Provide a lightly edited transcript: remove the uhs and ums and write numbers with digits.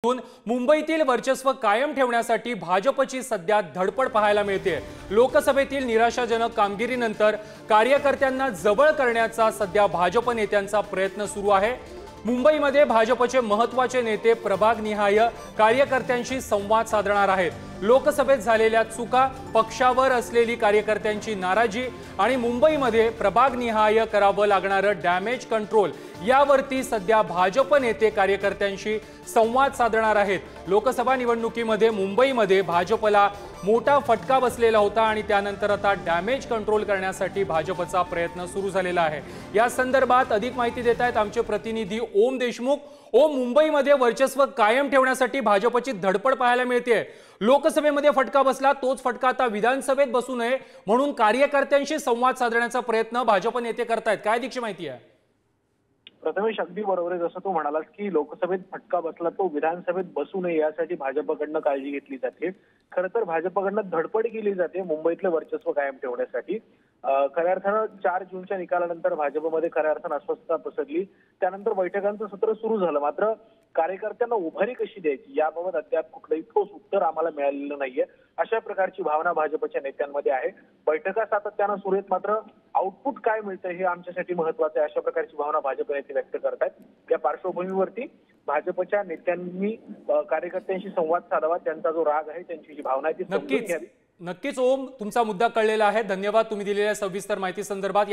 मुंबईतील वर्चस्व कायम ठेवण्यासाठी भाजपची सध्या धडपड पाहायला मिळते। लोकसभेतील निराशाजनक कामगिरीनंतर कार्यकर्त्यांना जवळ करण्याचा सध्या भाजप नेत्यांचा प्रयत्न सुरू आहे। मुंबईमध्ये भाजपचे महत्त्वाचे नेते प्रभागनिहाय कार्यकर्त्यांशी संवाद साधणार आहेत। लोकसभेत झालेल्या चुका, पक्षावर असलेली कार्यकर्त्यांची नाराजी आणि मुंबईमध्ये प्रभागनिहाय करावं लागणारं डॅमेज कंट्रोल यावरती सध्या भाजप नेते कार्यकर्त्यांशी संवाद साधणार आहेत। लोकसभा निवडणुकीमध्ये मुंबईमध्ये भाजपला मोठा फटका बसलेला होता आणि त्यानंतर आता डॅमेज कंट्रोल करण्यासाठी भाजपचा प्रयत्न सुरू झालेला आहे। या संदर्भात अधिक माहिती देत आहेत आमचे प्रतिनिधी ओम देशमुख। ओम, मुंबईमध्ये वर्चस्व कायम ठेवण्यासाठी भाजपची धडपड पाहायला मिळते। लोकसभेमध्ये फटका बसला, तोच फटका आता विधानसभेत बसू नये म्हणून कार्यकर्त्यांशी संवाद साधण्याचा प्रयत्न भाजप नेते करतायत। काय अधिकची माहिती आहे? प्रथमेश, अगदी बरोबर आहे। जसं तू म्हणालास की लोकसभेत फटका बसला तो विधानसभेत बसू नये यासाठी भाजपकडनं काळजी घेतली जाते। खरं तर भाजपकडनं धडपड केली जाते मुंबईतलं वर्चस्व कायम ठेवण्यासाठी। खऱ्या अर्थानं 4 जूनच्या निकालानंतर भाजपमध्ये खऱ्या अर्थानं अस्वस्थता पसरली। त्यानंतर बैठकांचं सत्र सुरू झालं, मात्र कार्यकर्त्यांना उभारी कशी द्यायची याबाबत अद्याप कुठलंही ठोस उत्तर आम्हाला मिळालेलं नाहीये। अशा प्रकारची भावना भाजपच्या नेत्यांमध्ये आहे। बैठका सातत्यानं सुरू आहेत, मात्र आउटपुट काय मिळतं हे आमच्यासाठी महत्त्वाचं आहे, अशा प्रकारची भावना भाजप नेते व्यक्त करतायत। या पार्श्वभूमीवरती भाजपच्या नेत्यांनी कार्यकर्त्यांशी संवाद साधावा, त्यांचा जो राग आहे, त्यांची जी भावना आहे ती समजून घ्यावी। नक्कीच ओम, तुमचा मुद्दा कळलेला आहे। धन्यवाद तुम्ही दिलेल्या सविस्तर माहिती संदर्भात।